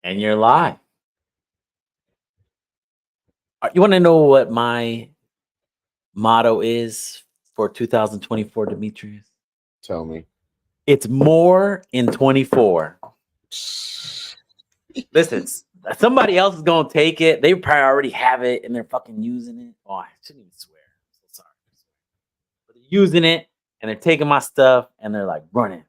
And you're live. You want to know what my motto is for 2024, Demetrius? Tell me. It's more in 24. Listen, somebody else is going to take it. They probably already have it and they're fucking using it. Oh, I shouldn't even swear. I'm so sorry. But they're using it and they're taking my stuff and they're like running.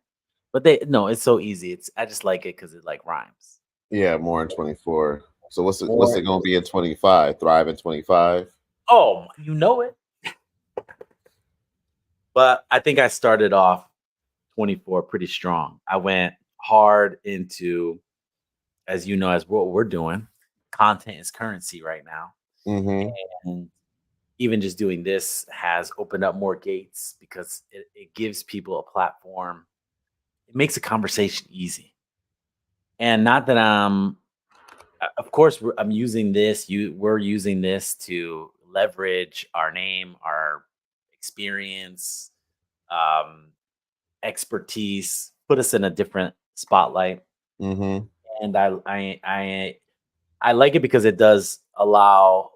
But no, it's so easy. I just like it because it like rhymes. Yeah, more in 24. So what's it More. going to be in 25? Thrive in 25? Oh, you know it. But I think I started off 24 pretty strong. I went hard into, as you know, as what we're doing, content is currency right now. Mm-hmm. And even just doing this has opened up more gates because it gives people a platform. It makes a conversation easy. And not that of course, I'm using this. We're using this to leverage our name, our experience, um, expertise, put us in a different spotlight. Mm-hmm. And I like it because it does allow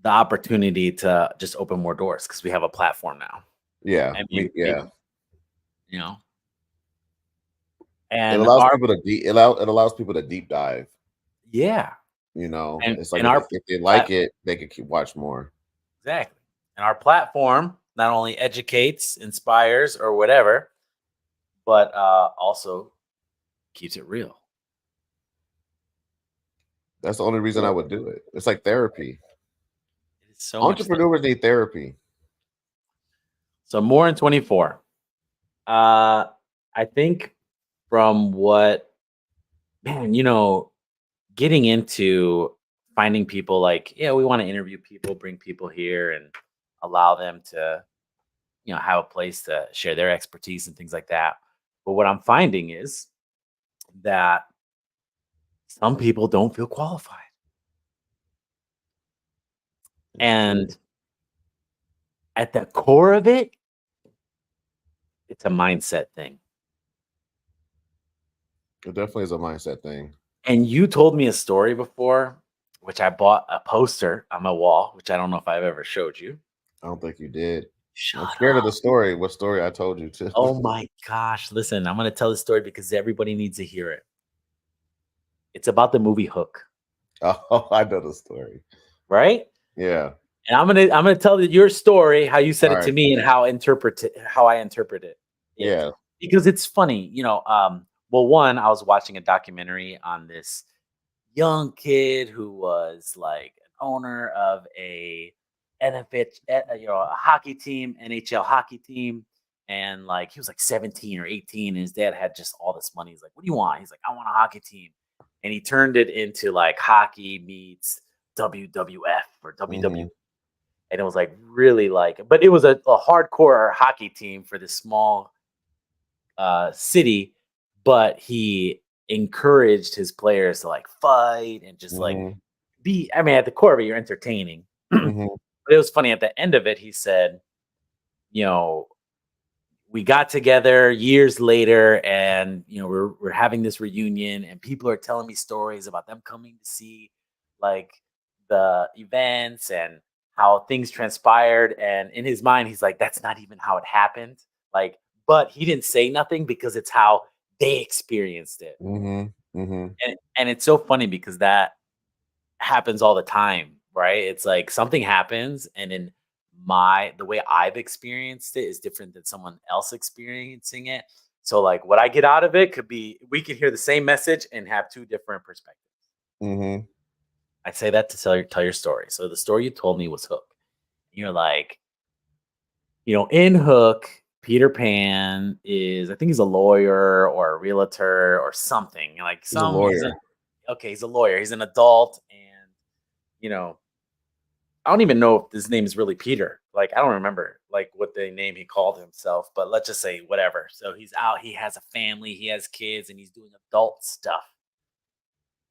the opportunity to just open more doors because we have a platform now. Yeah. And Yeah. you know, It and allows our people to it allows people to deep dive. yeah, It's like and our if they like plat- it, they can keep watch more. exactly, and our platform not only educates, inspires, or whatever, but also keeps it real. That's the only reason I would do it. It's like therapy. It's so much. Entrepreneurs need therapy. So more in 24. I think from what, man, getting into finding people like, yeah, we want to interview people, bring people here and allow them to, have a place to share their expertise and things like that. But what I'm finding is that some people don't feel qualified. And at the core of it, it's a mindset thing. It definitely is a mindset thing. And you told me a story before, which I bought a poster on my wall, which I don't know if I've ever showed you. I don't think you did. I'm Shut scared of up. the story. What story I told you to? Oh my gosh. Listen, I'm going to tell the story because everybody needs to hear it. It's about the movie Hook, Oh, I know the story. right? Yeah. And I'm gonna tell your story, how you said All it to right. me, and how I interpret it. Yeah. Because it's funny, well, one, I was watching a documentary on this young kid who was like an owner of a NFL, a hockey team, NHL hockey team, and like he was like 17 or 18, and his dad had just all this money. He's like, "What do you want?" He's like, "I want a hockey team," and he turned it into like hockey meets WWF or WWE, Mm-hmm. and it was like really like, but it was a hardcore hockey team for this small city, but he encouraged his players to like fight and just like Mm-hmm. be. I mean, at the core of it, you're entertaining. Mm-hmm. But it was funny at the end of it. He said, you know, we got together years later, and we're having this reunion, and people are telling me stories about them coming to see like the events and how things transpired. And in his mind, he's like, that's not even how it happened. Like, but he didn't say nothing because it's how they experienced it. Mm-hmm. Mm-hmm. And it's so funny because that happens all the time, right? It's like something happens, and in the way I've experienced it is different than someone else experiencing it. So like what I get out of it could be, we could hear the same message and have two different perspectives. Mm-hmm. I say that to tell your story. So the story you told me was Hook. You're like, in Hook, Peter Pan is, I think he's a lawyer or a realtor or something. Like He's a lawyer. he's a lawyer. He's an adult, and you know, I don't even know if his name is really Peter. Like, I don't remember like what the name he called himself, but let's just say whatever. So he's out, he has a family, he has kids, and he's doing adult stuff.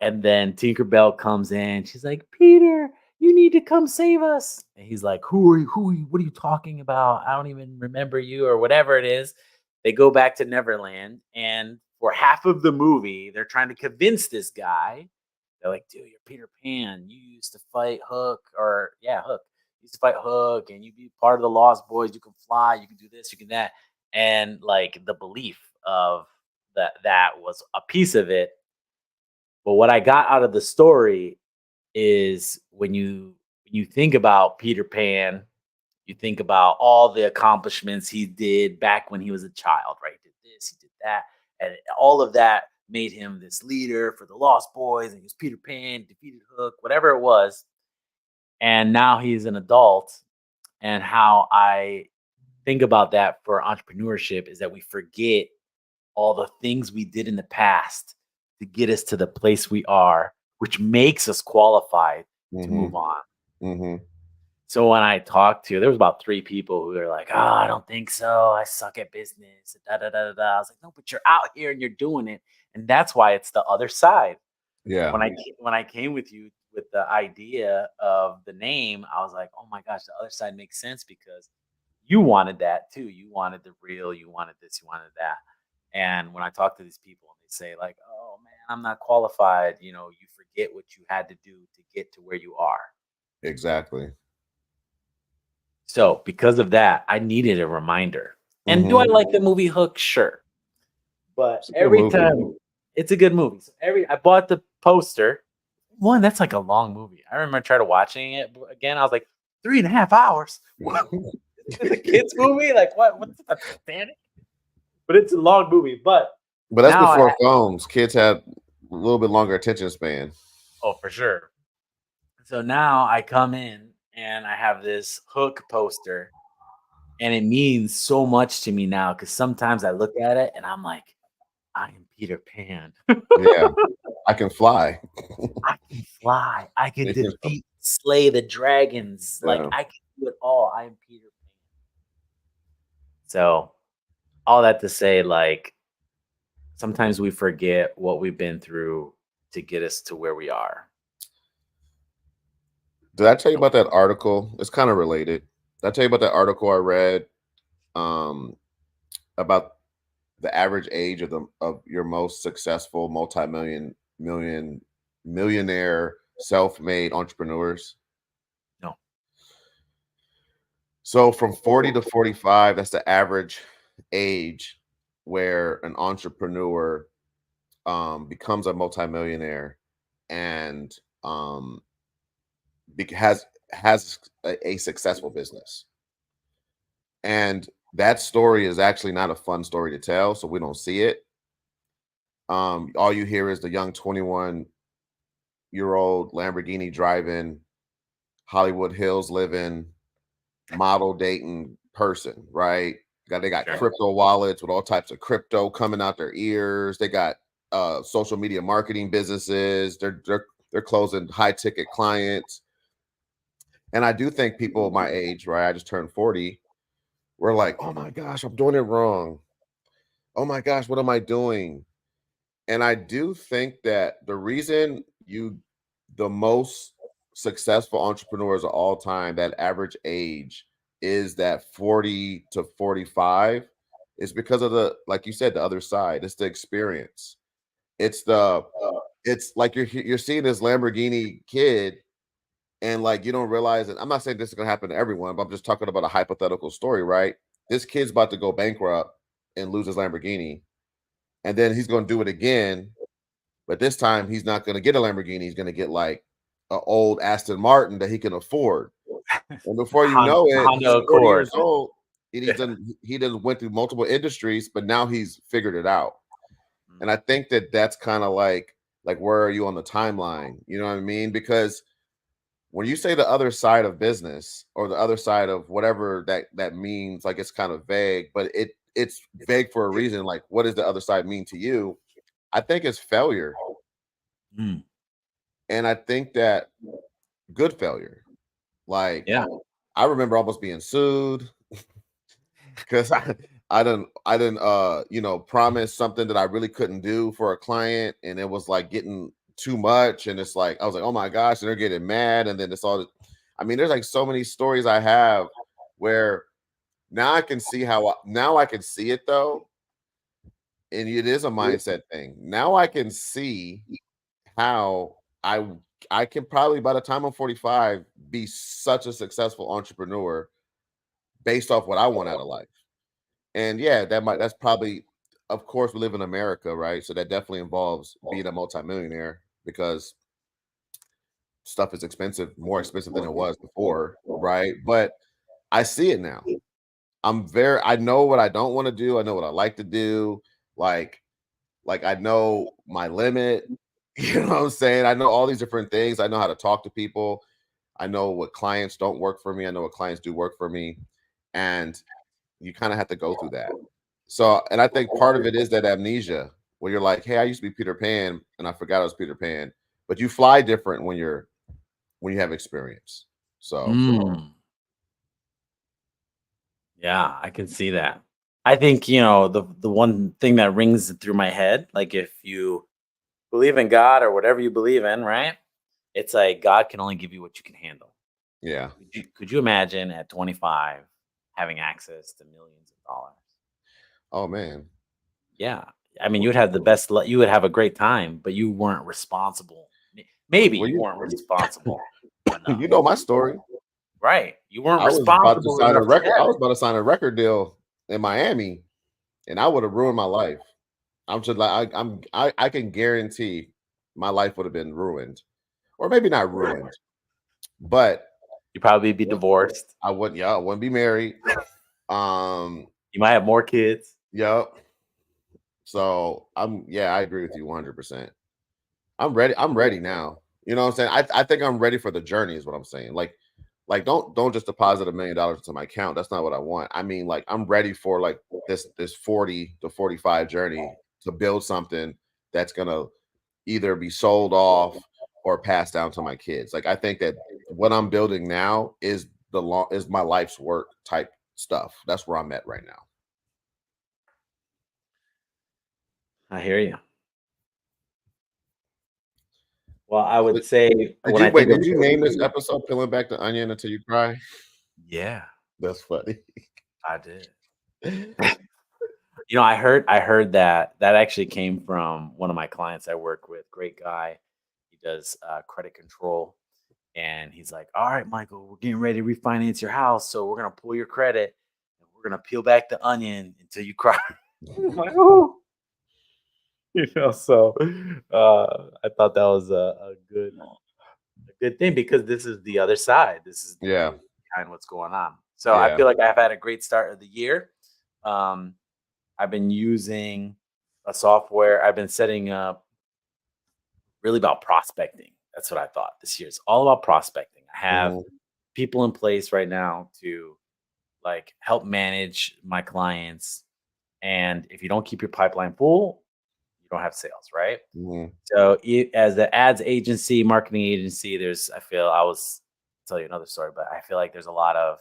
And then Tinkerbell comes in. She's like, Peter, you need to come save us. And he's like, who are you? What are you talking about? I don't even remember you, or whatever it is. They go back to Neverland, and for half of the movie, they're trying to convince this guy. They're like, dude, you're Peter Pan. You used to fight Hook, or yeah, Hook. You used to fight Hook, and you be part of the Lost Boys. You can fly. You can do this. You can that. And like the belief of that was a piece of it. But what I got out of the story is when you think about Peter Pan, you think about all the accomplishments he did back when he was a child, right? He did this, he did that, and all of that made him this leader for the Lost Boys, and he was Peter Pan, defeated Hook, whatever it was. And now he's an adult, and how I think about that for entrepreneurship is that we forget all the things we did in the past to get us to the place we are, which makes us qualified to Mm-hmm. move on. Mm-hmm. So when I talked to, there was about 3 people who were like, "Oh, I don't think so. I suck at business." Da, da, da, da, da. I was like, "No, but you're out here and you're doing it." And that's why it's the other side. Yeah. When I came with you with the idea of the name, I was like, "Oh my gosh, the other side makes sense because you wanted that too. You wanted the real, you wanted this, you wanted that." And when I talk to these people and they say like, "Oh man, I'm not qualified," you forget what you had to do to get to where you are. Exactly. So, because of that, I needed a reminder. And do I Mm-hmm. like the movie Hook? Sure. But It's a good every movie. time it's a good movie. So I bought the poster. One, that's like a long movie. I remember trying to watching it again. I was like, 3.5 hours. What? Is this a kids movie? Like what? What's the Titanic? But it's a long movie. But But that's now before phones. Kids had a little bit longer attention span. oh, for sure. So now I come in and I have this Hook poster, and it means so much to me now because sometimes I look at it and I'm like, I am Peter Pan. Yeah. I can fly. I can fly. I can You know? slay the dragons. Like Yeah. I can do it all. I am Peter Pan. So all that to say, like sometimes we forget what we've been through to get us to where we are. Did I tell you about that article? It's kind of related. Did I tell you about that article I read um, about the average age of your most successful millionaire self-made entrepreneurs? No. So from 40 to 45, that's the average age where an entrepreneur becomes a multimillionaire and um, has a successful business. And that story is actually not a fun story to tell, so we don't see it. All you hear is the young 21-year-old Lamborghini driving, Hollywood Hills living, model dating person, right? They got Sure. crypto wallets with all types of crypto coming out their ears. They got social media marketing businesses. They're closing high ticket clients. And I do think people my age, right? I just turned 40. We're like, oh my gosh, I'm doing it wrong. Oh my gosh, what am I doing? And I do think that the most successful entrepreneurs of all time, that average age is that 40 to 45, is because of like you said, the other side. It's the experience. It's it's like you're seeing this Lamborghini kid, and like you don't realize it. I'm not saying this is gonna happen to everyone, but I'm just talking about a hypothetical story, right? This kid's about to go bankrupt and lose his Lamborghini, and then he's gonna do it again, but this time he's not gonna get a Lamborghini, he's gonna get like an old Aston Martin that he can afford. And before you know it, he's Honda 40 Accord. years old and he done went through multiple industries, but now he's figured it out. And I think that that's kind of like where are you on the timeline? You know what I mean? Because when you say the other side of business or the other side of whatever that means, like it's kind of vague, but it's vague for a reason. Like, what does the other side mean to you? I think it's failure. Mm. And I think that good failure. Like, Yeah. I remember almost being sued because I didn't promise something that I really couldn't do for a client, and it was like getting too much, and it's like I was like, oh my gosh, and they're getting mad, and then it's all. I mean, there's like so many stories I have where now I can see now I can see it though. and it is a mindset thing. Now I can see how I can probably by the time I'm 45 be such a successful entrepreneur based off what I want out of life. And yeah, that's probably, of course, we live in America, right? So that definitely involves being a multimillionaire because stuff is expensive, more expensive than it was before, right? But I see it now. I know what I don't want to do. I know what I like to do. Like, I know my limit. You know what I'm saying? I know all these different things. I know how to talk to people. I know what clients don't work for me. I know what clients do work for me. And you kind of have to go through that. So, and I think part of it is that amnesia where you're like, hey, I used to be Peter Pan and I forgot I was Peter Pan. But you fly different when you have experience. So Yeah, I can see that. I think, the one thing that rings through my head, like if you believe in God or whatever you believe in, right? It's like God can only give you what you can handle. yeah. Could you imagine at 25 having access to millions of dollars? Oh man. Yeah. I mean, you would have a great time, but you weren't responsible. Maybe Well, you weren't responsible enough. you know my story. Right. You weren't I was about to responsible sign a enough to record. I have was it. about to sign a record deal in Miami, and I would have ruined my life. I'm just like I can guarantee my life would have been ruined, or maybe not ruined, but You'd probably be divorced. I wouldn't. Yeah, I wouldn't be married. Um. You might have more kids. Yep. So Yeah, I agree with you 100%. I'm ready. I'm ready now. You know what I'm saying? I think I'm ready for the journey. Is what I'm saying. Don't just deposit $1 million into my account. That's not what I want. I mean, like I'm ready for like this 40 to 45 journey to build something that's gonna either be sold off or passed down to my kids. Like I think that what I'm building now is my life's work type stuff. That's where I'm at right now. I hear you. Well, I would Did, say did when you I think wait? of Did you name this episode "Peeling Back the Onion Until You Cry"? yeah, That's funny. I did. I heard that actually came from one of my clients I work with. Great guy. He does credit control, and he's like, "All right, Michael, we're getting ready to refinance your house, so we're gonna pull your credit, and we're gonna peel back the onion until you cry." I'm like, oh, so I thought that was a good thing because this is the other side. This is the Yeah, truth behind what's going on. So I yeah. feel like I've had a great start of the year. Um, I've been using a software. I've been setting up really about prospecting. That's what I thought this year's all about prospecting. I have Mhm, people in place right now to like help manage my clients. And if you don't keep your pipeline full, you don't have sales, right? mhm, So as the ads agency, marketing agency, I feel I was tell you another story, but I feel like there's a lot of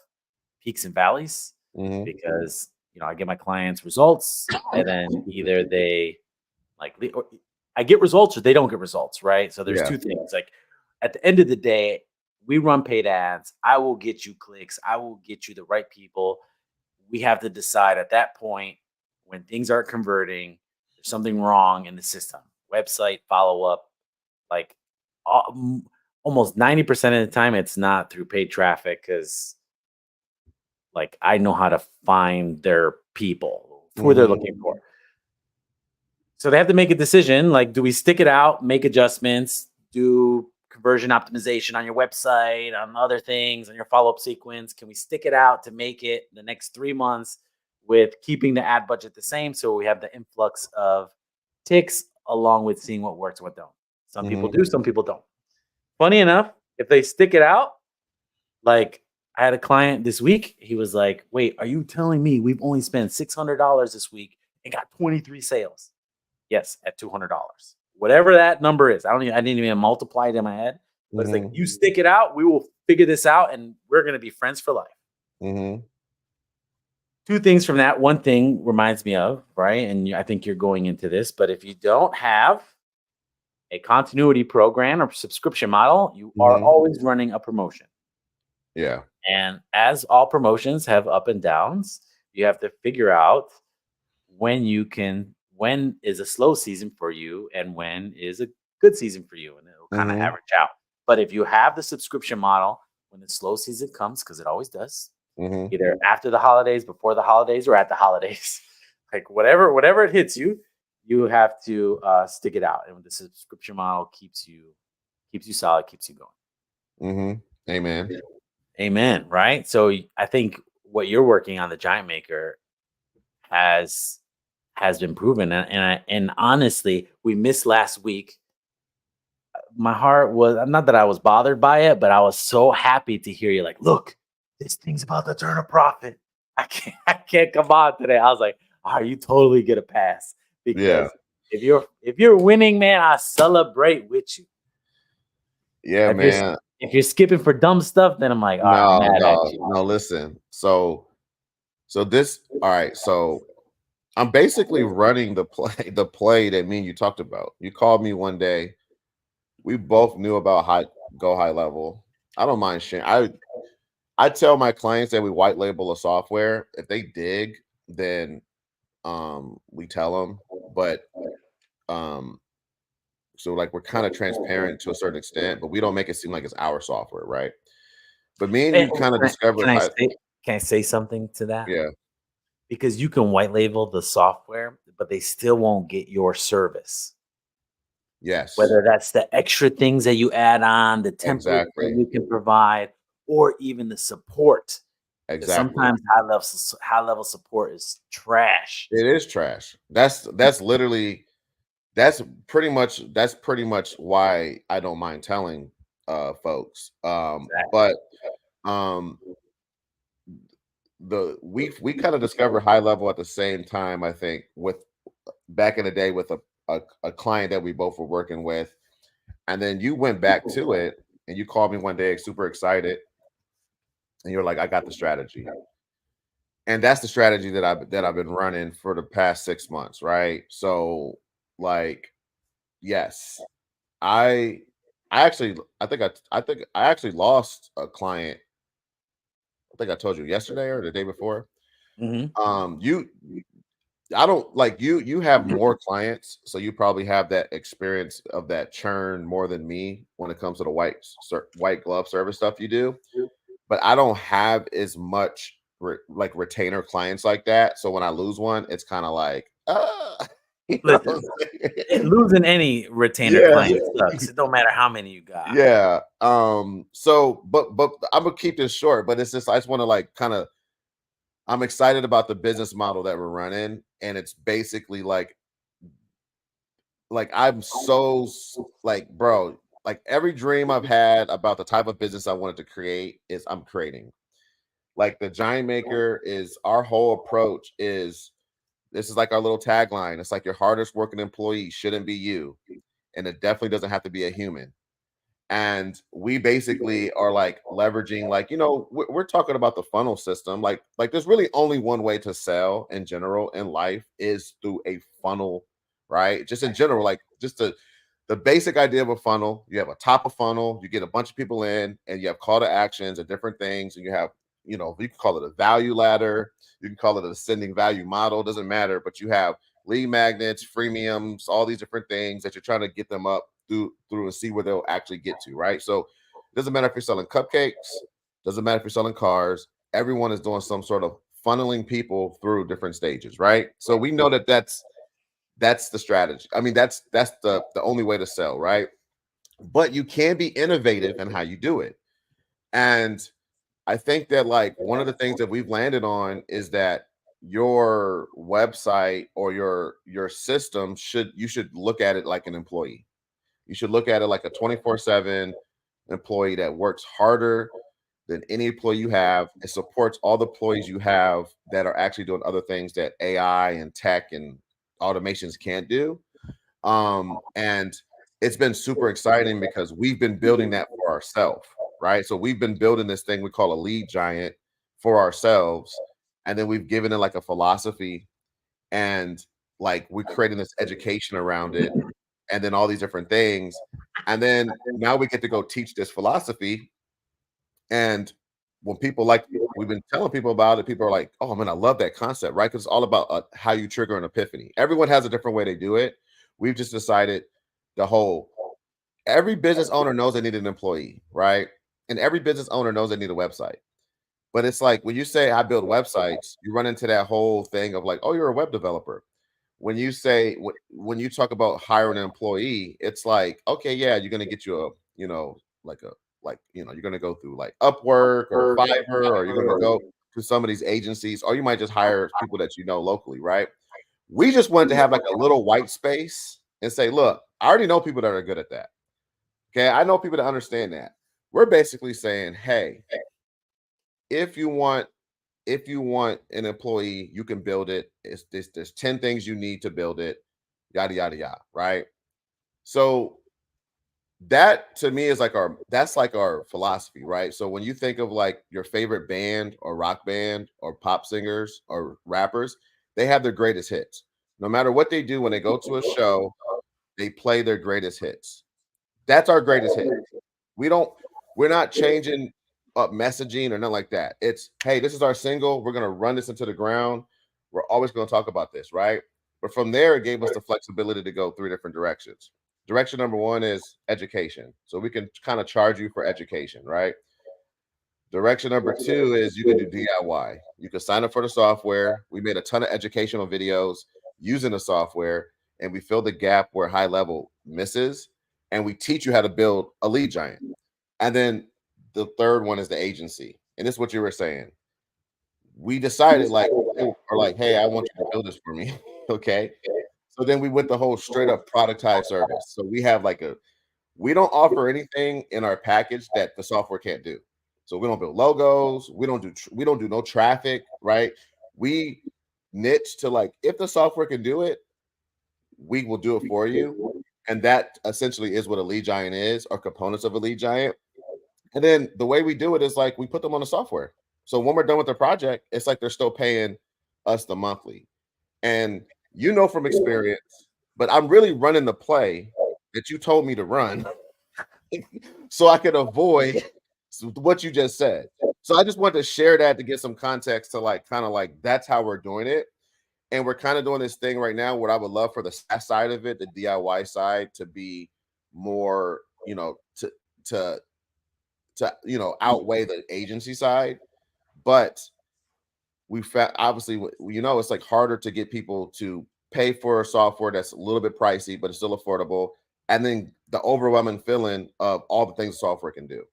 peaks and valleys mhm. because I get my clients results and then either they or I get results or they don't get results, right? So there's Yeah. two things. Like at the end of the day, we run paid ads. I will get you clicks. I will get you the right people. We have to decide at that point when things aren't converting, there's something wrong in the system. Website follow up, like almost 90% of the time, it's not through paid traffic because like I know how to find their people who they're Mhm, looking for. So they have to make a decision. Like, do we stick it out, make adjustments, do conversion optimization on your website, on other things, on your follow up sequence? Can we stick it out to make it the next 3 months with keeping the ad budget the same? So we have the influx of ticks along with seeing what works, what don't. Some people mhm. do, some people don't. Funny enough, if they stick it out, like I had a client this week, he was like, wait, are you telling me we've only spent $600 this week and got 23 sales? Yes, at $200. Whatever that number is. I didn't even multiply it in my head. But it's like, Mhm, you stick it out, we will figure this out and we're gonna be friends for life. mhm. Two things from that. One thing reminds me of, right? And I think you're going into this, but if you don't have a continuity program or subscription model, you are Mhm. always running a promotion. Yeah. And as all promotions have up and downs, you have to figure out when you can when is a slow season for you and when is a good season for you, and it'll kind of Mm-hmm. average out. But if you have the subscription model, when the slow season comes, because it always does, Mm-hmm. either after the holidays, before the holidays, or at the holidays, like whatever it hits you, you have to stick it out. And the subscription model keeps you solid, keeps you going. Mm-hmm. Amen. Amen. Right. So I think what you're working on, the Giant Maker, has been proven. And honestly, we missed last week. My heart was, not that I was bothered by it, but I was so happy to hear you like, look, this thing's about to turn a profit. I can't come on today. I was like, are you totally get a pass? Yeah. Because if you're winning, man, I celebrate with you. Yeah, If you're man. if you're skipping for dumb stuff, then I'm like, all right, I'm mad at you. No, listen. So this, all right. So I'm basically running the play that me and you talked about. You called me one day. We both knew about go high level. I don't mind sharing. I tell my clients that we white label a software. If they dig, then we tell them. But so like we're kind of transparent to a certain extent, but we don't make it seem like it's our software, right? But me and you kind of discovered how, Can I say something to that? yeah. Because you can white label the software, but they still won't get your service. Yes. Whether that's the extra things that you add on, the templates Exactly. that you can provide, or even the support. Because Exactly. sometimes high level support is trash. It is trash. That's literally that's pretty much why I don't mind telling folks. But we kind of discovered high level at the same time, I think, with back in the day with a client that we both were working with. And then you went back to it and you called me one day super excited. And you're like, I got the strategy. And that's the strategy that I've been running for the past 6 months, right? So like, yes, I think I actually lost a client. I think I told you yesterday or the day before. You I don't like you have more clients, so you probably have that experience of that churn more than me when it comes to the white glove service stuff you do. But I don't have as much like retainer clients like that. So when I lose one, it's kind of like, you know what I'm saying? Losing any retainer Yeah. client sucks. It don't matter how many you got. Yeah. So, but I'm gonna keep this short. But it's just I just want to like kind of. I'm excited about the business model that we're running, and it's basically like I'm so like, bro, like every dream I've had about the type of business I wanted to create is I'm creating. Like the Giant Maker is our whole approach is this is like our little tagline. It's like your hardest working employee shouldn't be you, and it definitely doesn't have to be a human. And we basically are like leveraging, like, you know, we're talking about the funnel system. Like there's really only one way to sell in general in life is through a funnel, right? Just in general, like just the basic idea of a funnel. You have a top of funnel, you get a bunch of people in, and you have call to actions and different things. And you have, you know, you can call it a value ladder, you can call it an ascending value model, doesn't matter, but you have lead magnets, freemiums, all these different things that you're trying to get them up through and see where they'll actually get to, right? So it doesn't matter if you're selling cupcakes, doesn't matter if you're selling cars, everyone is doing some sort of funneling people through different stages, right? So we know that that's the strategy. I mean, that's the only way to sell, right? But you can be innovative in how you do it. And I think that like one of the things that we've landed on is that your website or your system should look at it like an employee. You should look at it like a 24/7 employee that works harder than any employee you have. It supports all the employees you have that are actually doing other things that AI and tech and automations can't do. And it's been super exciting because we've been building that for ourselves, right? So we've been building this thing we call a lead giant for ourselves. And then we've given it like a philosophy, and like we're creating this education around it, and then all these different things. And then now we get to go teach this philosophy. And when people we've been telling people about it, people are like, oh man, I love that concept, right? Because it's all about how you trigger an epiphany. Everyone has a different way they do it. We've just decided every business owner knows they need an employee, right? And every business owner knows they need a website. But it's like when you say I build websites, you run into that whole thing of like, oh, you're a web developer. When you say when you talk about hiring an employee, it's like, okay, yeah, you're gonna get you a, you're gonna go through like Upwork or Fiverr, or you're gonna go to some of these agencies, or you might just hire people that you know locally, right? We just wanted to have like a little white space and say, look, I already know people that are good at that. Okay, I know people that understand that. We're basically saying, hey, if you want an employee, you can build it. There's 10 things you need to build it, yada yada yada, right? So that to me is like our philosophy, right? So when you think of like your favorite band or rock band or pop singers or rappers, they have their greatest hits. No matter what they do when they go to a show, they play their greatest hits. That's our greatest hit. We're not changing up messaging or nothing like that. It's, hey, this is our single. We're gonna run this into the ground. We're always gonna talk about this, right? But from there, it gave us the flexibility to go 3 different directions. Direction number 1 is education. So we can kind of charge you for education, right? Direction number 2 is you can do DIY. You can sign up for the software. We made a ton of educational videos using the software, and we fill the gap where high level misses, and we teach you how to build a lead giant. And then the third one is the agency. And this is what you were saying. We decided hey, I want you to build this for me. Okay. So then we went the whole straight up productized service. So we have we don't offer anything in our package that the software can't do. So we don't build logos. We don't do no traffic, right? We niche to like, if the software can do it, we will do it for you. And that essentially is what a lead giant is, or components of a lead giant. And then the way we do it is like we put them on the software. So when we're done with the project, it's like they're still paying us the monthly. And you know from experience, but I'm really running the play that you told me to run so I could avoid what you just said. So I just wanted to share that to get some context to like kind of like that's how we're doing it. And we're kind of doing this thing right now where I would love for the SaaS side of it, the DIY side, to be more, to outweigh the agency side. But we found, obviously, it's like harder to get people to pay for a software that's a little bit pricey but it's still affordable, and then the overwhelming feeling of all the things the software can do.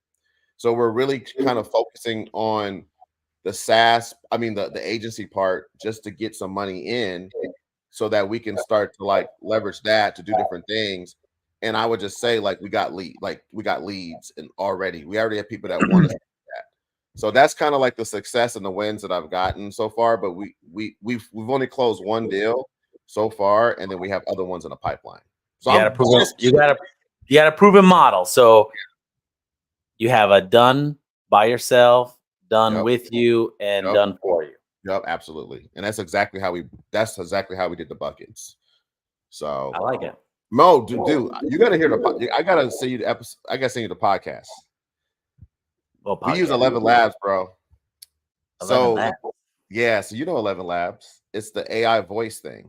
So we're really kind of focusing on the SaaS, the agency part, just to get some money in so that we can start to like leverage that to do different things. And I would just say, like, we got leads, and we already have people that want us to do that. So that's kind of like the success and the wins that I've gotten so far. But we've only closed one deal so far, and then we have other ones in the pipeline. So you got a proven model. So you have a done by yourself, done with you, and done for you. Yep, absolutely. And that's exactly how we did the buckets. So I like it. Mo, dude, you gotta hear I gotta send you the episode. I gotta send you the podcast. We use 11 Labs, bro. 11 Labs. Yeah, so 11 Labs. It's the AI voice thing.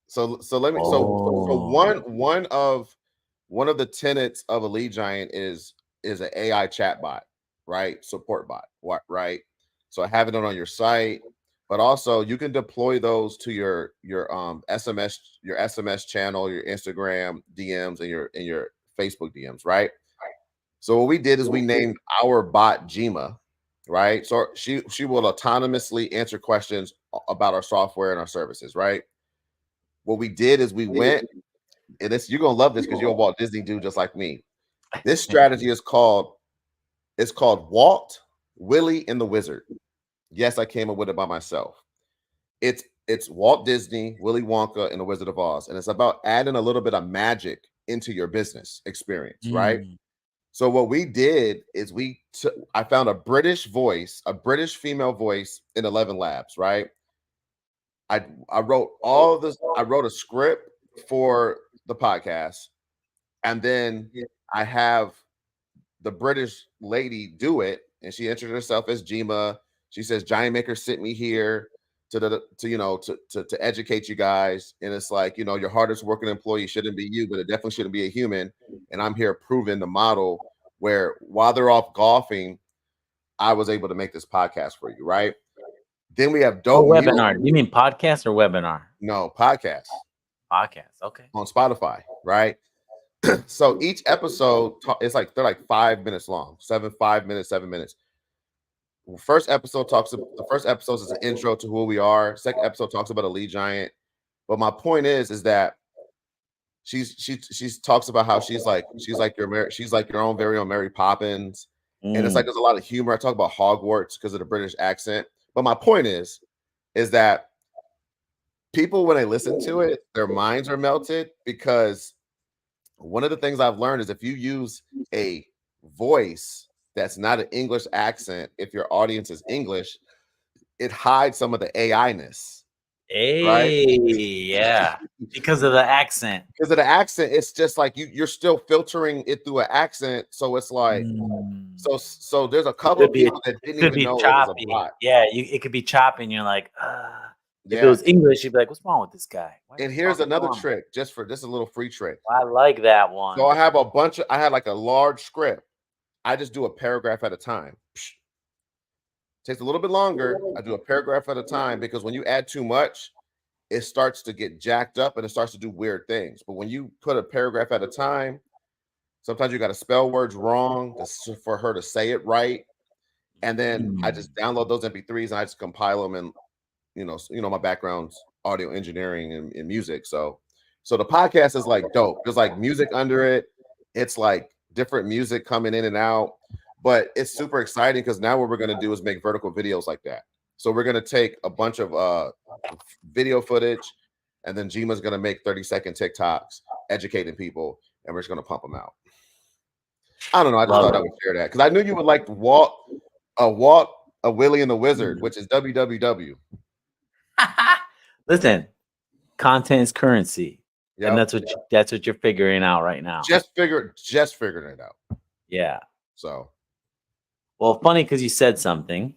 So let me. So one of the tenets of a lead giant is an AI chatbot, right? Support bot, right? So having it on your site, but also you can deploy those to your SMS channel, your Instagram DMs, and your Facebook DMs, right? So what we did is we named our bot Jima, right? So she will autonomously answer questions about our software and our services, right? What we did is we went, and you're gonna love this because you're a Walt Disney dude just like me. This strategy is called Walt, Willie, and the Wizard. Yes, I came up with it by myself. It's Walt Disney, Willy Wonka, and the Wizard of Oz, and it's about adding a little bit of magic into your business experience, right? So what we did is I found a British female voice in 11 Labs, right? I wrote all of this. I wrote a script for the podcast, and then I have the British lady do it, and she introduced herself as Jima. She says, Giant Maker sent me here to educate you guys. And it's like, your hardest working employee shouldn't be you, but it definitely shouldn't be a human. And I'm here proving the model where while they're off golfing, I was able to make this podcast for you, right? Then we have Oh, Dope Music. webinar. Do you mean podcast or webinar? No, podcast Podcast. Okay. on Spotify, right? So each episode they're like 5 minutes long, 5 minutes, 7 minutes. The first episode is an intro to who we are. Second episode talks about a lead giant. But my point is that she talks about how she's like your own very own Mary Poppins. And it's like there's a lot of humor. I talk about Hogwarts because of the British accent. But my point is that people, when they listen to it, their minds are melted, because one of the things I've learned is if you use a voice that's not an English accent, if your audience is English, it hides some of the AI-ness. Hey, yeah, because of the accent. Because of the accent, it's just like you're still filtering it through an accent. So it's like, so there's a couple of people that didn't even know it was a bot. Yeah, it could be choppy, and you're like, if it was English, you'd be like, what's wrong with this guy? And here's another trick, just a little free trick. I like that one. So I had like a large script. I just do a paragraph at a time. Takes a little bit longer. I do a paragraph at a time, because when you add too much, it starts to get jacked up and it starts to do weird things. But when you put a paragraph at a time, sometimes you got to spell words wrong for her to say it right. And then I just download those MP3s and I just compile them. And my background's audio engineering and music. So the podcast is like dope. There's like music under it. It's like different music coming in and out, but it's super exciting because now what we're going to do is make vertical videos like that. So we're going to take a bunch of video footage, and then Jima's going to make 30-second TikToks educating people, and we're just going to pump them out. I don't know. I just thought I would share that because I knew you would like Walt, a Willie and the Wizard, which is WWW. Listen, content is currency. Yep. And that's what you're figuring out right now. Just figuring it out. Yeah. So, well, funny because you said something,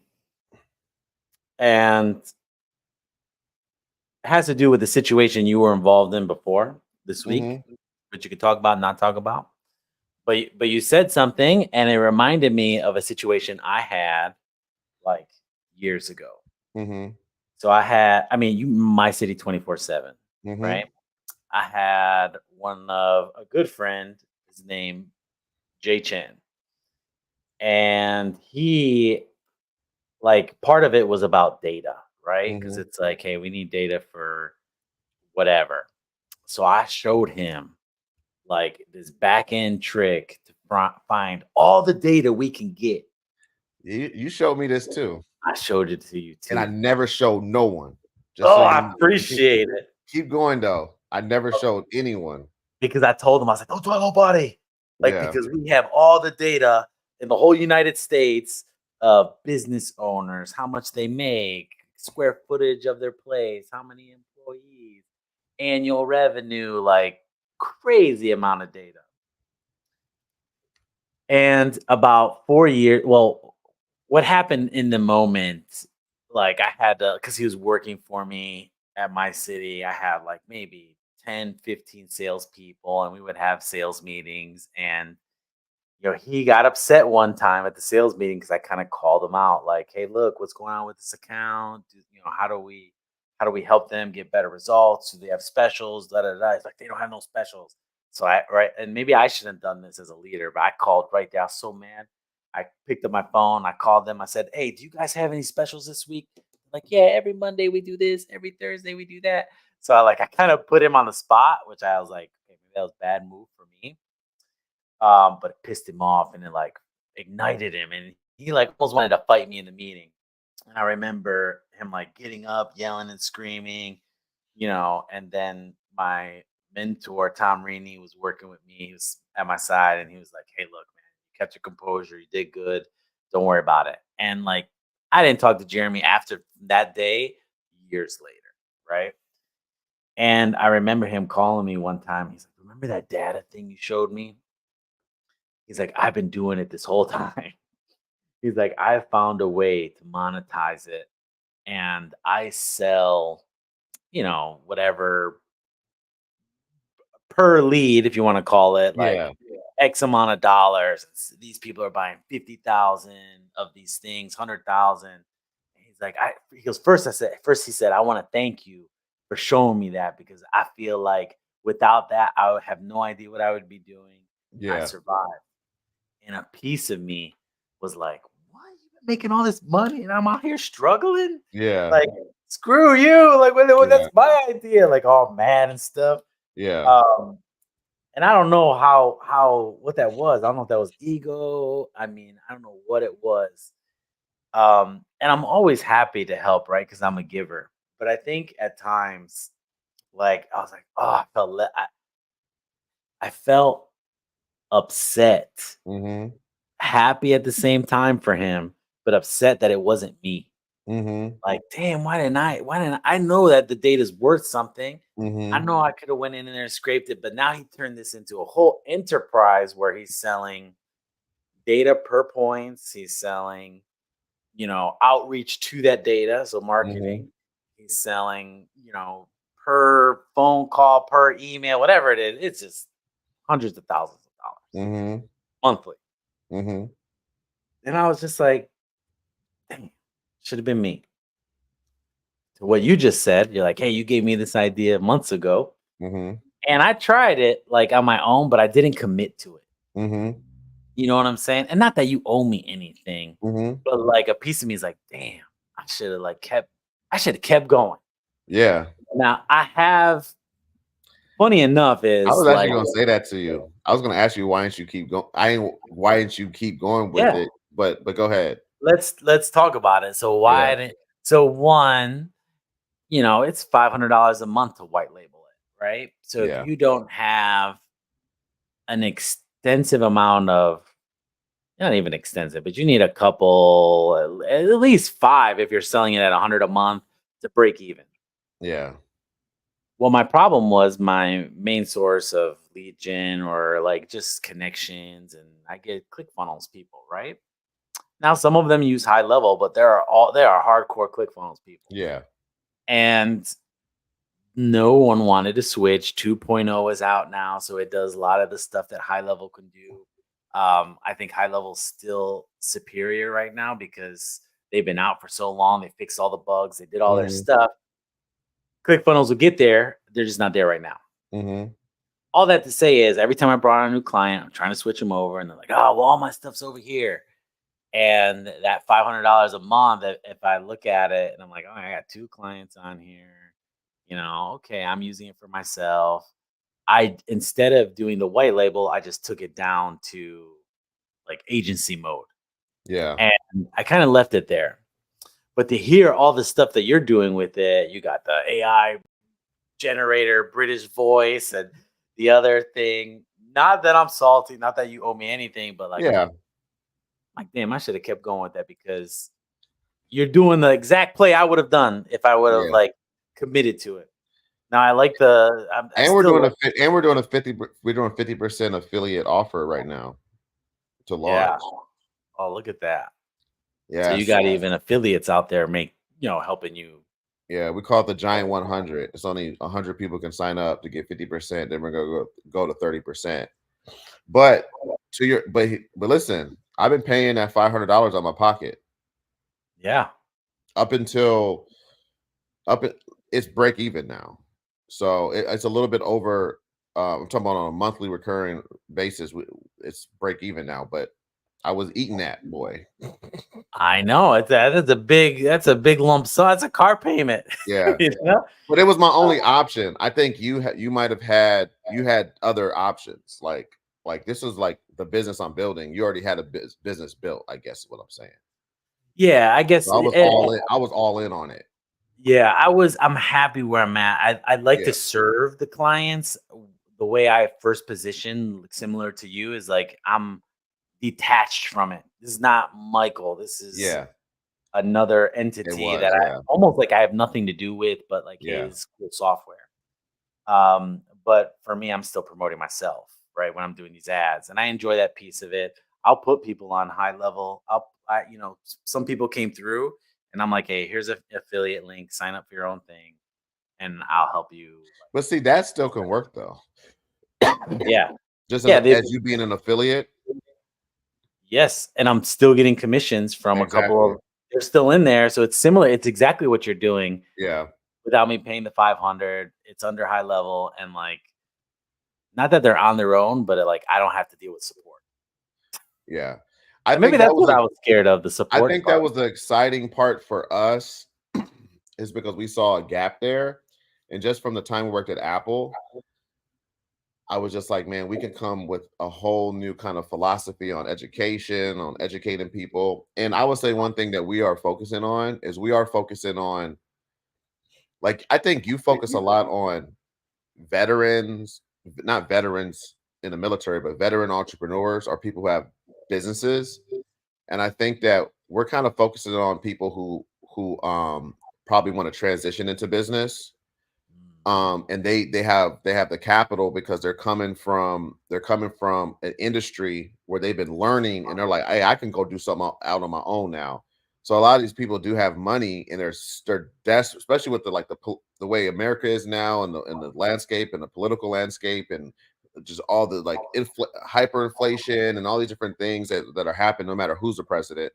and it has to do with the situation you were involved in before this week, which you could talk about, not talk about. But you said something, and it reminded me of a situation I had like years ago. So My City 24/7, right? I had a good friend, his name Jay Chen, and he, like, part of it was about data, right? Because it's like, hey, we need data for whatever. So I showed him like this back end trick to find all the data we can get. You showed me this too. I showed it to you too, and I never showed no one. I appreciate it. Keep going though. I never showed anyone, because I told him, I was like, don't tell nobody. Because we have all the data in the whole United States of business owners, how much they make, square footage of their place, how many employees, annual revenue, like crazy amount of data. And about 4 years, what happened in the moment, like I had to, because he was working for me at My City, I had like maybe 10, 15 salespeople, and we would have sales meetings. And, he got upset one time at the sales meeting because I kind of called him out, like, hey, look, what's going on with this account? How do we help them get better results? Do they have specials? It's like, they don't have no specials. So and maybe I shouldn't have done this as a leader, but I called right there. I was so mad. I picked up my phone. I called them. I said, hey, do you guys have any specials this week? Like, yeah, every Monday we do this. Every Thursday we do that. So I kind of put him on the spot, which I was like, okay, maybe that was a bad move for me. But it pissed him off, and it like ignited him, and he like almost wanted to fight me in the meeting. And I remember him like getting up, yelling and screaming, and then my mentor, Tom Reaney, was working with me. He was at my side, and he was like, hey, look, man, you kept your composure. You did good. Don't worry about it. And like, I didn't talk to Jeremy after that day, years later, right? And I remember him calling me one time. He's like, remember that data thing you showed me? He's like, I've been doing it this whole time. He's like, I found a way to monetize it, and I sell, whatever per lead, if you want to call it, like Yeah. X amount of dollars. These people are buying 50,000 of these things, 100,000. He's like, he goes, first he said, I want to thank you for showing me that because I feel like without that, I would have no idea what I would be doing. I Yeah. survived. And a piece of me was like, "What? You been making all this money and I'm out here struggling? Yeah. Like, screw you! Like, Yeah. that's my idea." Like, all mad and stuff. Yeah. Um, and I don't know how what that was. I don't know if that was ego. I mean, I don't know what it was. And I'm always happy to help, right? Because I'm a giver. But I think at times, like, I was like, oh, I felt upset, Mhm. happy at the same time for him, but upset that it wasn't me. Mhm. Like, damn, why didn't I know that the data's worth something? I Mhm. know I could have went in there and scraped it, but now he turned this into a whole enterprise where he's selling data per points. He's selling, outreach to that data, so Mhm. marketing. He's selling, per phone call, per email, whatever it is. It's just hundreds of thousands of dollars Mhm. monthly. Mhm. And I was just like, dang, should have been me. To what you just said, you're like, hey, you gave me this idea months ago. Mhm. And I tried it like on my own, but I didn't commit to it. Mhm. You know what I'm saying? And not that you owe me anything, Mhm. but like a piece of me is like, damn, I should have kept going. Yeah. Now I have funny enough I is was like, actually gonna say that to you. I was gonna ask you why didn't you keep going. Why didn't you keep going with yeah, it? But go ahead. let's talk about it. So Yeah. so one, it's $500 a month to white label it, right? So if Yeah. you don't have an extensive amount of not even extensive, but you need a couple, at least 5 if you're selling it at 100 a month to break even. Yeah. Well, my problem was my main source of lead gen or like just connections, and I get ClickFunnels people, right? Now some of them use high level, but there are hardcore ClickFunnels people. Yeah. And no one wanted to switch. 2.0 is out now, so it does a lot of the stuff that high level can do. I think high level's still superior right now because they've been out for so long. They fixed all the bugs. They did all their Mhm. stuff. ClickFunnels will get there. They're just not there right now. Mhm. All that to say is, every time I brought on a new client, I'm trying to switch them over, and they're like, "Oh, well, all my stuff's over here." And that $500 a month, if I look at it and I'm like, "Oh, I got 2 clients on here." Okay, I'm using it for myself. I instead of doing the white label, I just took it down to like agency mode. Yeah. And I kind of left it there. But to hear all the stuff that you're doing with it, you got the AI generator, British voice, and the other thing. Not that I'm salty, not that you owe me anything, but Yeah. like damn, I should have kept going with that because you're doing the exact play I would have done if I would have Yeah. like committed to it. Now I like I And we're still doing like, we're doing a 50% affiliate offer right now to yeah. launch. Oh, look at that. So you Yes. got even affiliates out there helping you. Yeah, we call it the Giant 100. It's only 100 people can sign up to get 50%. Then we're gonna go to 30%. But but listen, I've been paying that $500 out of my pocket Yeah. up until up it, it's break even now. So it's a little bit over. I'm talking about on a monthly recurring basis. It's break even now, but I was eating that boy. I know. That's a big lump sum. That's a car payment. Yeah, You know? but it was my only option. I think you might have had other options. Like this was like the business I'm building. You already had a business built. I guess is what I'm saying. Yeah, I So guess I was all in. I was all in on it. yeah, I'm happy where I'm at. I'd like Yeah, to serve the clients the way I first positioned, similar to you, is like I'm detached from it. This is not Michael. This is yeah, another it entity that was. I Yeah, almost like I have nothing to do with, but like, hey, yeah, it's cool software. But for me, I'm still promoting myself, right? When I'm doing these ads, and I enjoy that piece of it. I'll put people on high level. some people came through, and I'm like, hey, here's an affiliate link. Sign up for your own thing, and I'll help you. But see, that still can work though. Yeah, Just yeah. as you being an affiliate. Yes, and I'm still getting commissions from a couple Exactly. of. They're still in there, so it's similar. It's exactly what you're doing Yeah. without me paying the 500. It's under high level, and like, not that they're on their own, but like I don't have to deal with support. Yeah. I And maybe think that that's was what I was scared of, the I support think that part. was the exciting part for us is because we saw a gap there. And just from the time we worked at Apple, I was just like, man, we can come with a whole new kind of philosophy on education, on educating people. And I would say one thing that we are focusing on is we are focusing on, like, I think you focus a lot on veterans, not veterans in the military, but veteran entrepreneurs or people who have businesses. And I think that we're kind of focusing on people who probably want to transition into business. And they have the capital because they're coming from an industry where they've been learning and they're like, hey, I can go do something out on my own now. So a lot of these people do have money and they're desperate, especially with the way America is now and the landscape and the political landscape and just all the like hyperinflation and all these different things that are happening no matter who's the president.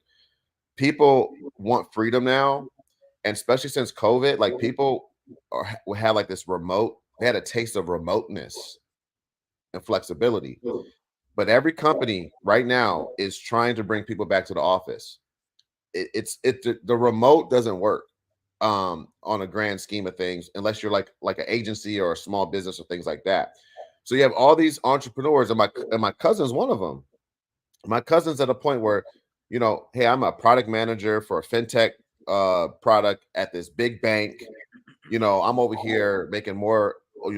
People want freedom now, and especially since COVID, like people had like this remote, they had a taste of remoteness and flexibility. But every company right now is trying to bring people back to the office. The remote doesn't work on a grand scheme of things unless you're like an agency or a small business or things like that. So you have all these entrepreneurs, and my cousin's one of them. My cousin's at a point where, hey, I'm a product manager for a fintech product at this big bank. I'm over here making more than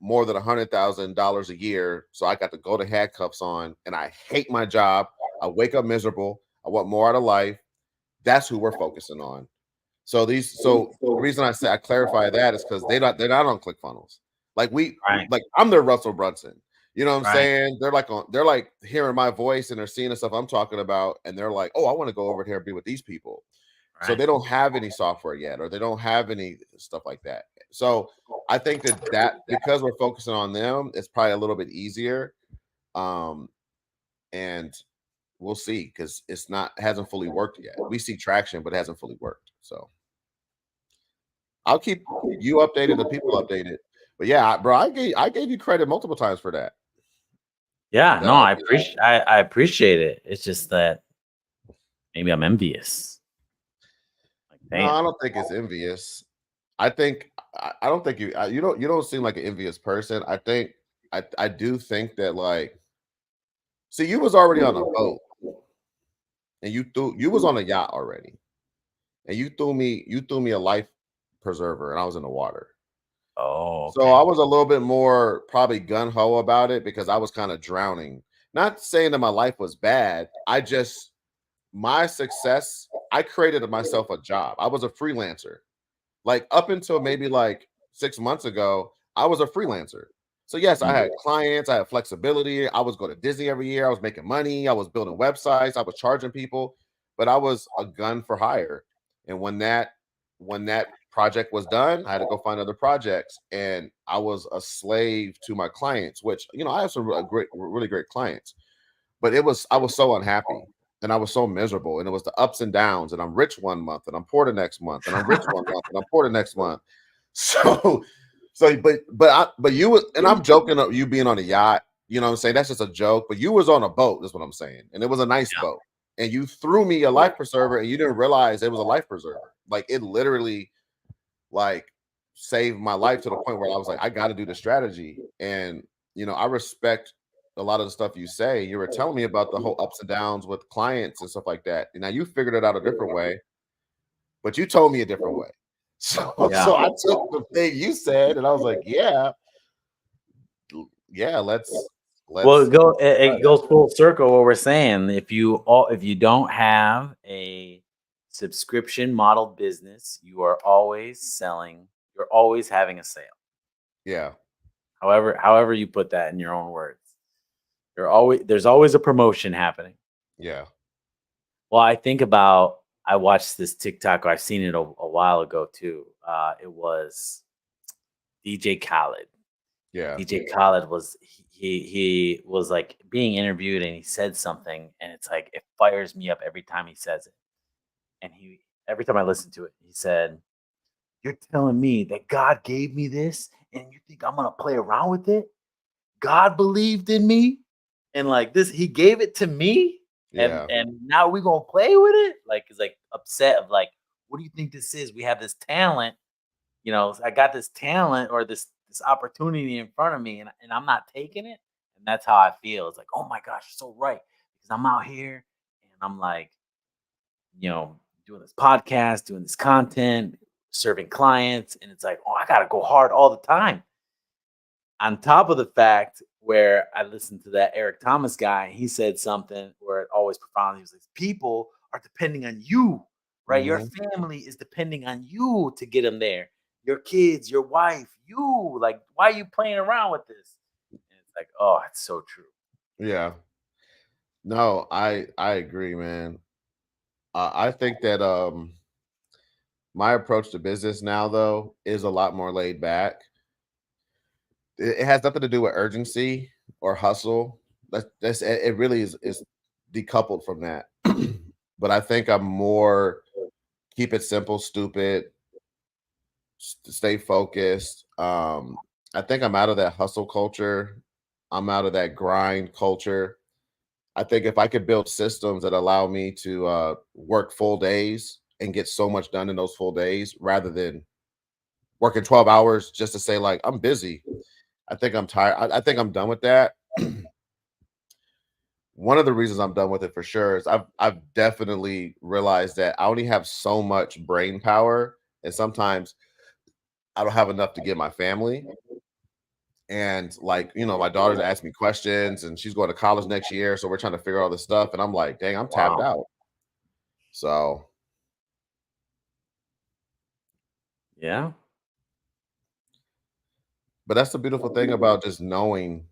$100,000 a year. So I got to go to handcuffs on, and I hate my job. I wake up miserable. I want more out of life. That's who we're focusing on. So the reason I clarify that is because they're not on ClickFunnels. Like Right, I'm their Russell Brunson. You know what I'm right, saying? They're like hearing my voice and they're seeing the stuff I'm talking about, and they're like, oh, I want to go over here and be with these people. So right. they don't have any software yet, or they don't have any stuff like that. So I think that because we're focusing on them, it's probably a little bit easier. Um, and we'll see because hasn't fully worked yet. We see traction, but it hasn't fully worked. So I'll keep you updated, the people updated. But yeah, bro, I gave you credit multiple times for that. Yeah, That no, I idea. appreciate I appreciate it. It's just that maybe I'm envious. Like, No, damn. I don't think it's envious. I don't think you don't seem like an envious person. I do think that, like, see, you was already on a boat and you was on a yacht already, and you threw me a life preserver and I was in the water. Oh, So okay. I was a little bit more probably gun ho about it because I was kind of drowning. Not saying that my life was bad. My success, I created myself a job. I was a freelancer. Like up until maybe like 6 months ago, I was a freelancer. So yes, I Mm, had clients, I had flexibility. I was going to Disney every year. I was making money. I was building websites. I was charging people, but I was a gun for hire. And when that project was done, I had to go find other projects, and I was a slave to my clients. Which I have some really great clients, but I was so unhappy and I was so miserable, and it was the ups and downs. And I'm rich one month, and I'm poor the next month, and I'm rich one month, and I'm poor the next month. So, but you was, and I'm joking of you being on a yacht. You know what I'm saying? That's just a joke. But you was on a boat. That's what I'm saying, and it was a nice yeah. boat. And you threw me a life preserver, and you didn't realize it was a life preserver. Like it literally, like saved my life to the point where I was like, I got to do the strategy. And I respect a lot of the stuff you say. You were telling me about the whole ups and downs with clients and stuff like that. And now you figured it out a different way, but you told me a different way. So, Yeah. so I took the thing you said and I was like, yeah, yeah, Well, let's try it that. goes full circle what we're saying. If you don't have a subscription model business, you are always selling, you're always having a sale. Yeah, However you put that in your own words. There's always a promotion happening. yeah. Well, I watched this TikTok, or I've seen it a while ago too. It was DJ Khaled. Yeah. DJ Khaled was he was like being interviewed, and he said something, and it's like it fires me up every time he says it. And he every time I listen to it, he said, "You're telling me that God gave me this, and you think I'm gonna play around with it? God believed in me, and like this, He gave it to me, and Yeah. now we gonna play with it." Like, he's like upset of like, "What do you think this is? We have this talent, I got this talent or this opportunity in front of me, and I'm not taking it." And that's how I feel. It's like, oh my gosh, you're so right. Because I'm out here and I'm like, you know, doing this podcast, doing this content, serving clients, and it's like, oh, I gotta go hard all the time. On top of the fact where I listened to that Eric Thomas guy, he said something where it always profoundly was like, people are depending on you, right? Your Mhm. family is depending on you to get them there. Your kids, your wife, you. Like, why are you playing around with this? And it's like, oh, it's so true. Yeah. No, I agree, man. I think that my approach to business now though is a lot more laid back. It has nothing to do with urgency or hustle. That's it really is decoupled from that. But I think I'm more keep it simple, stupid, stay focused. I think I'm out of that hustle culture. I'm out of that grind culture. I think if I could build systems that allow me to work full days and get so much done in those full days rather than working 12 hours just to say, like, I'm busy. I think I'm tired. I think I'm done with that. One of the reasons I'm done with it for sure is I've definitely realized that I only have so much brain power, and sometimes I don't have enough to give my family. And like, my daughter's asking me questions and she's going to college next year. So we're trying to figure all this stuff. And I'm like, dang, I'm tapped Wow. out. So, Yeah. but that's the beautiful thing about just knowing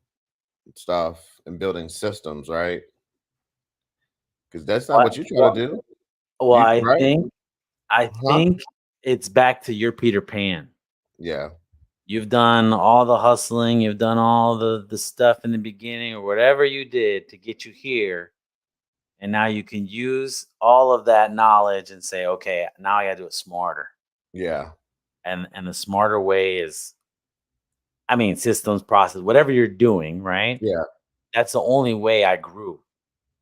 stuff and building systems, right? Because that's not what What? you try to do. Well, You right? I Huh? think it's back to your Peter Pan. Yeah. You've done all the hustling, you've done all the stuff in the beginning or whatever you did to get you here, and now you can use all of that knowledge and say, "Okay, now I gotta do it smarter." Yeah. And the smarter way is, I mean, systems, process, whatever you're doing, right? Yeah. That's the only way I grew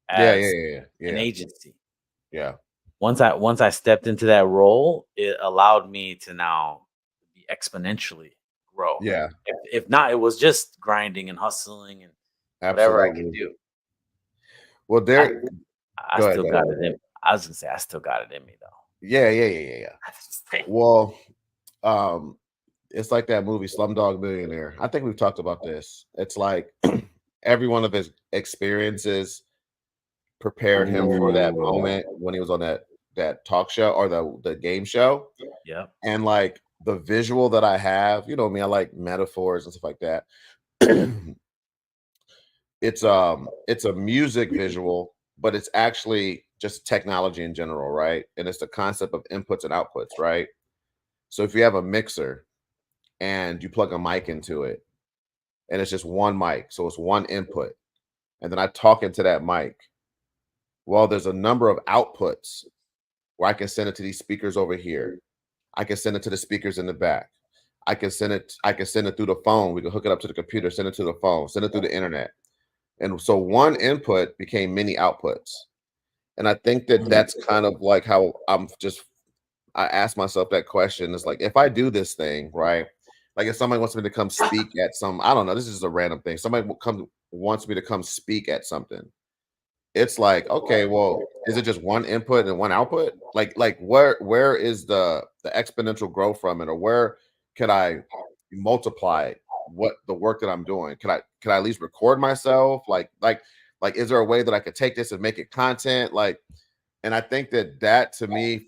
Yeah. Yeah. as Yeah. an Yeah. agency. Yeah. Once I stepped into that role, it allowed me to now be exponentially grow. Yeah. If not, it was just grinding and hustling and whatever I could Absolutely. do. Well, I Derek, I go ahead. still Go got ahead. it in. I was gonna say I still got it in me though. Yeah. Yeah. Yeah. Yeah. Yeah. Well, um, it's like that movie Slumdog Millionaire. I think we've talked about this. It's like every one of his experiences prepared him for that moment when he was on that talk show or the game show. Yep. And like the visual that I have, you know me, I like metaphors and stuff like that. It's a music visual, but it's actually just technology in general, right? And it's the concept of inputs and outputs, right? So if you have a mixer and you plug a mic into it, and it's just one mic, so it's one input, and then I talk into that mic. Well, there's a number of outputs where I can send it to these speakers over here. I can send it to the speakers in the back. I can send it through the phone. We can hook it up to the computer, send it to the phone, send it through the internet. And so one input became many outputs. And I think that Mhm. that's kind of like how I ask myself that question. It's like, if I do this thing, right? Like if somebody wants me to come speak at I don't know, this is just a random thing. Somebody wants me to come speak at something. It's like, okay, well, is it just one input and one output? Like where is the exponential growth from it, or where can I multiply what the work that I'm doing? Can I at least record myself? Like is there a way that I could take this and make it content? Like, and I think that to me,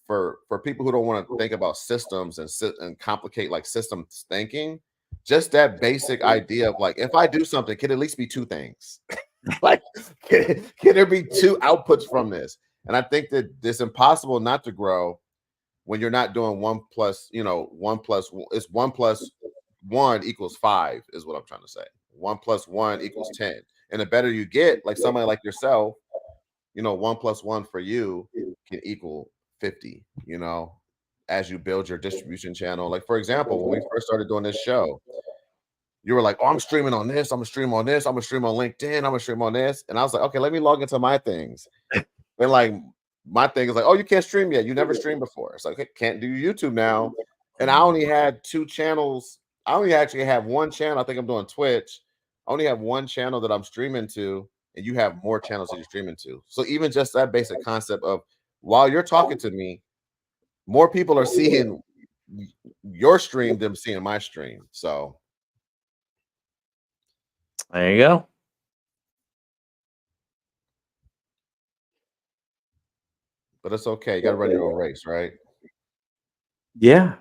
for people who don't want to think about systems and complicate like systems thinking, just that basic idea of like, if I do something, can at least be two things. Like, can there be two outputs from this? And I think that it's impossible not to grow when you're not doing one plus, it's 1 plus 1 equals 5, is what I'm trying to say. 1 plus 1 equals 10. And the better you get, like somebody like yourself, 1 plus 1 for you can equal 50, as you build your distribution channel. Like, for example, when we first started doing this show, you were like, oh, I'm streaming on this, I'm gonna stream on this, I'm gonna stream on LinkedIn, I'm gonna stream on this. And I was like, okay, let me log into my things. And like my thing is like, oh, you can't stream yet. You never streamed before. It's like, okay, can't do YouTube now. And I only had 2 channels. I only actually have 1 channel. I think I'm doing Twitch. I only have 1 channel that I'm streaming to, and you have more channels that you're streaming to. So even just that basic concept of while you're talking to me, more people are seeing your stream than seeing my stream. So There you go. but it's okay. You got to run your own race, right? Yeah.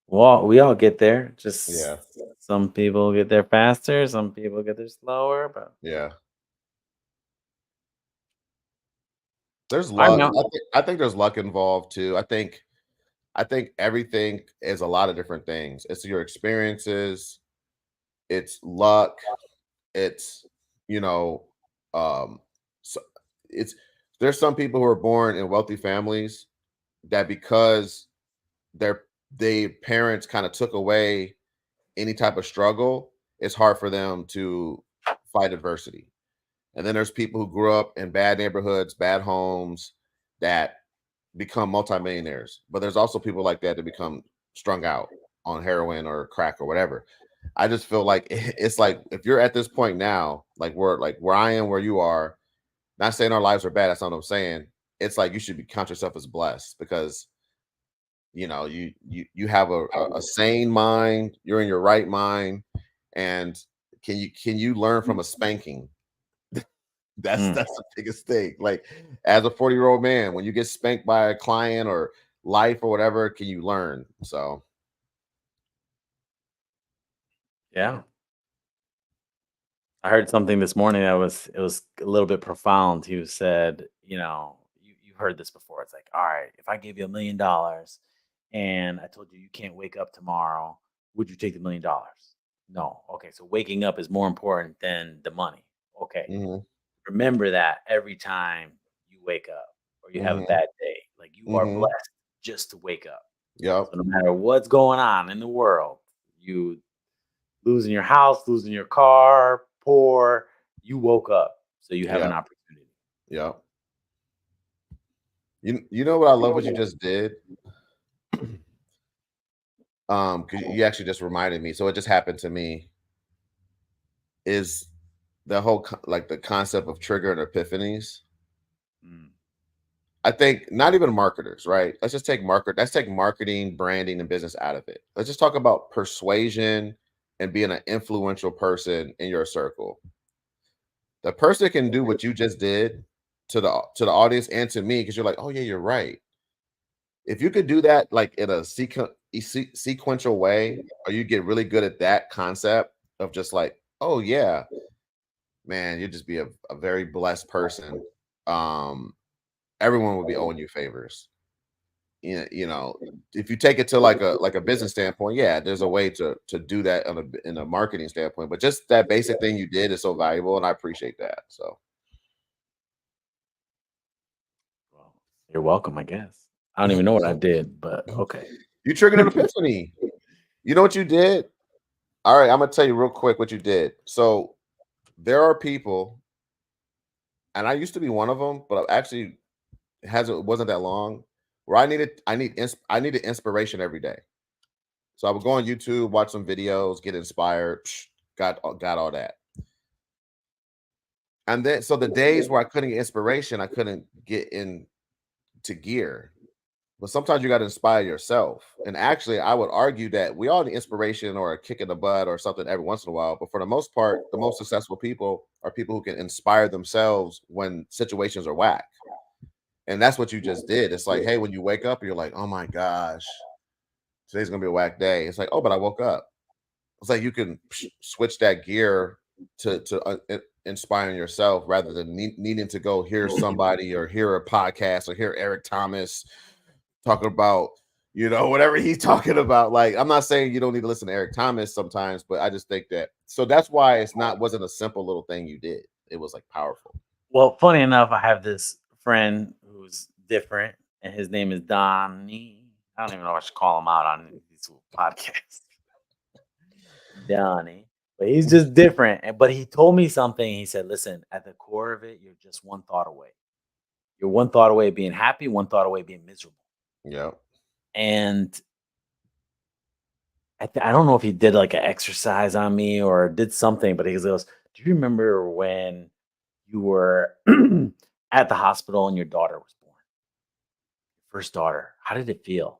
Well, we all get there. Just Yeah. some people get there faster, some people get there slower, but Yeah. There's I luck. know. I think there's luck involved too. I think everything is a lot of different things. It's your experiences, it's luck, it's you know, um, so it's there's some people who are born in wealthy families that because their parents kind of took away any type of struggle, it's hard for them to fight adversity. And then there's people who grew up in bad neighborhoods, bad homes that become multimillionaires. But there's also people like that become strung out on heroin or crack or whatever. I just feel like it's like if you're at this point now, like where I am, where you are, not saying our lives are bad, that's not what I'm saying. It's like you should count yourself as blessed because you have a sane mind, you're in your right mind, and can you learn from a spanking? That's the biggest thing. Like as a 40-year-old man, when you get spanked by a client or life or whatever, can you learn? So Yeah. I heard something this morning that was a little bit profound. He said, you've heard this before. It's like, all right, if I gave you $1 million and I told you you can't wake up tomorrow, would you take the $1 million? No. Okay, so waking up is more important than the money. Okay. mhm, Remember that every time you wake up or you have a mhm, bad day. Like you are mhm. blessed just to wake up. Yep. So no matter what's going on in the world, you losing your house, losing your car, poor, you woke up. So you have an Yep. opportunity. Yep. You know what I love what you just did? Because you actually just reminded me. So it just happened to me. Is the whole like the concept of triggered epiphanies? Mm, I think not even marketers, right? Let's take marketing, branding, and business out of it. Let's just talk about persuasion and being an influential person in your circle. The person can do what you just did to the audience and to me because you're like, oh yeah, you're right. If you could do that like in a sequential way, or you get really good at that concept of just like, oh yeah, man, you'd just be a very blessed person. Um, Everyone would be owing you favors. If you take it to like a business standpoint, yeah, there's a way to do that in a marketing standpoint. But just that basic thing you did is so valuable, and I appreciate that. So well, you're welcome, I guess. I don't even know what I did, but okay. you triggered an epiphany. You know what you did? All right, I'm gonna tell you real quick what you did. So there are people, and I used to be one of them, but I actually hasn't wasn't that long where I needed inspiration every day. So I would go on YouTube, watch some videos, get inspired, got all that. And then so the days where I couldn't get inspiration, I couldn't get into gear. But sometimes you got to inspire yourself. And actually, I would argue that we all need inspiration or a kick in the butt or something every once in a while. But for the most part, the most successful people are people who can inspire themselves when situations are whack. And that's what you just did. It's like, hey, when you wake up, you're like, oh my gosh, today's gonna be a whack day. It's like, oh, but I woke up. It's like you can switch that gear to inspiring yourself rather than needing to go hear somebody or hear a podcast or hear Eric Thomas talking about, whatever he's talking about. Like, I'm not saying you don't need to listen to Eric Thomas sometimes, but I just think that, so that's why wasn't a simple little thing you did. It was like powerful. Well, funny enough, I have this friend who's different, and his name is Donnie. I don't even know if I should call him out on these podcasts. Donnie. But he's just different. But he told me something. He said, listen, at the core of it, you're just one thought away. You're one thought away of being happy, one thought away of being miserable. Yeah. And I don't know if he did like an exercise on me or did something, but he goes, do you remember when you were at the hospital and your daughter was born? First daughter. How did it feel?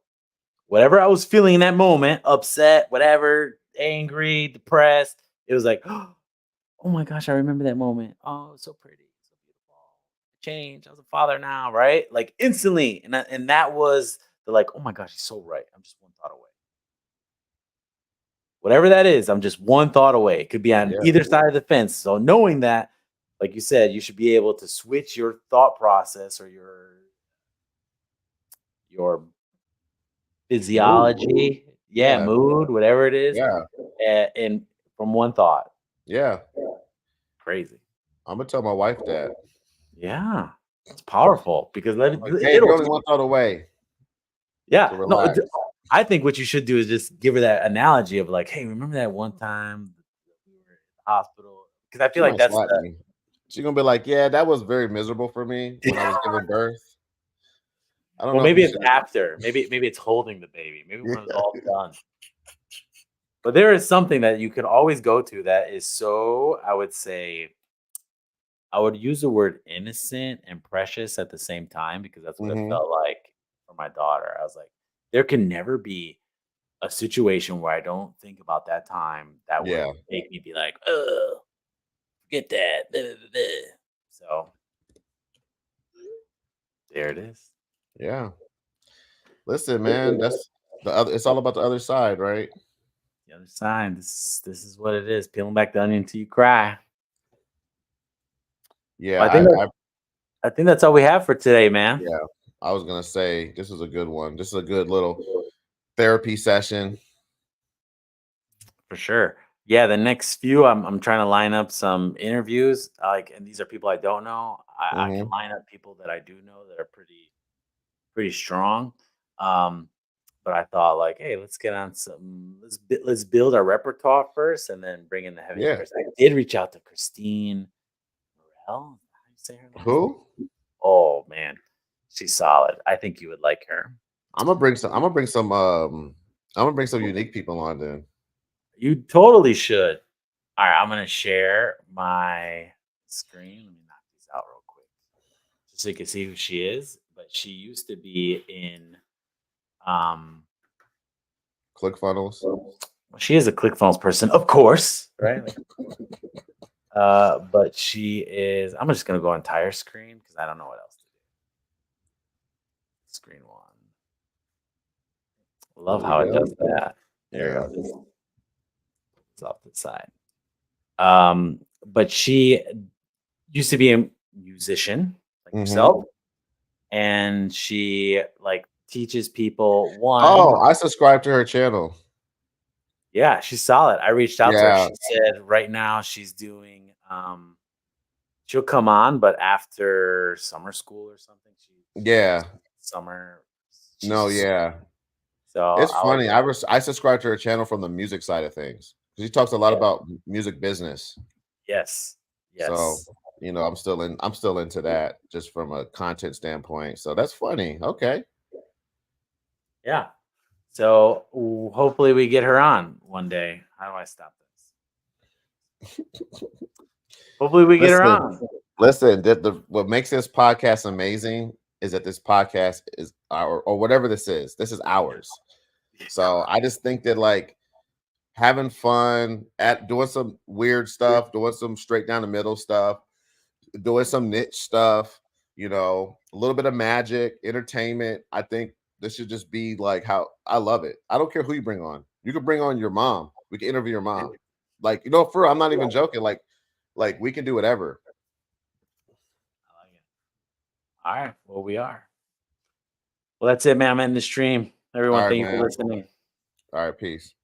Whatever I was feeling in that moment, upset, whatever, angry, depressed, it was like, oh my gosh, I remember that moment. Oh, it was so pretty, so beautiful. Change. I was a father now, right? Like instantly. And that was the like, oh my gosh, he's so right. I'm just one thought away. Whatever that is, I'm just one thought away. It could be on either side of the fence. So knowing that, like you said, you should be able to switch your thought process or your physiology, mood, whatever it is, and from one thought. Yeah. Crazy. I'm gonna tell my wife that. Yeah, it's powerful because you're only one thought away. Yeah, no, I think what you should do is just give her that analogy of like, hey, remember that one time we were in the hospital? Because I feel like that's she's gonna be like, yeah, that was very miserable for me when I was giving birth. I don't know. Maybe it's after. Maybe it's holding the baby. Maybe when it's all done. But there is something that you can always go to that is so, I would say, I would use the word innocent and precious at the same time because that's what it felt like for my daughter. I was like, there can never be a situation where I don't think about that time that would make me be like, oh, forget that. Blah, blah, blah. So there it is. Yeah. Listen, man, that's the other. It's all about the other side, right? The other side. This is what it is. Peeling back the onion until you cry. Yeah, I think that's all we have for today, man. Yeah, I was gonna say this is a good one. This is a good little therapy session. For sure. Yeah, the next few, I'm trying to line up some interviews. And these are people I don't know. I can line up people that I do know that are pretty strong. But I thought like, hey, let's get on some. Let's build our repertoire first, and then bring in the heavy hitters. I did reach out to Christine Morel. How do you say her name? Who? Oh man, she's solid. I think you would like her. I'm gonna bring some unique people on then. You totally should. All right, I'm gonna share my screen. Let me knock these out real quick, just so you can see who she is. But she used to be in ClickFunnels. She is a ClickFunnels person, of course, right? But she is. I'm just gonna go entire screen because I don't know what else to do. Screen one. Love how it does that. There we go. It's off to the side. But she used to be a musician like yourself, and she like teaches people one. Oh, I subscribed to her channel. Yeah, she's solid. I reached out to her. She said right now she's doing she'll come on, but after summer school or something. Summer. So it's funny. I subscribe to her channel from the music side of things. She talks a lot about music business. Yes. So I'm still into that just from a content standpoint. So that's funny. Okay. Yeah. So hopefully we get her on one day. How do I stop this? Hopefully we get her on. Listen, what makes this podcast amazing is that this podcast is or whatever this is ours. So I just think that like having fun at doing some weird stuff, doing some straight down the middle stuff, doing some niche stuff, a little bit of magic, entertainment. I think this should just be like how I love it. I don't care who you bring on. You could bring on your mom. We can interview your mom. Like, for real, I'm not even joking. Like, Like we can do whatever. I like it. All right. Well, we are. Well, that's it, man. I'm ending the stream. Everyone, All right, thank you for man. listening. All right, peace.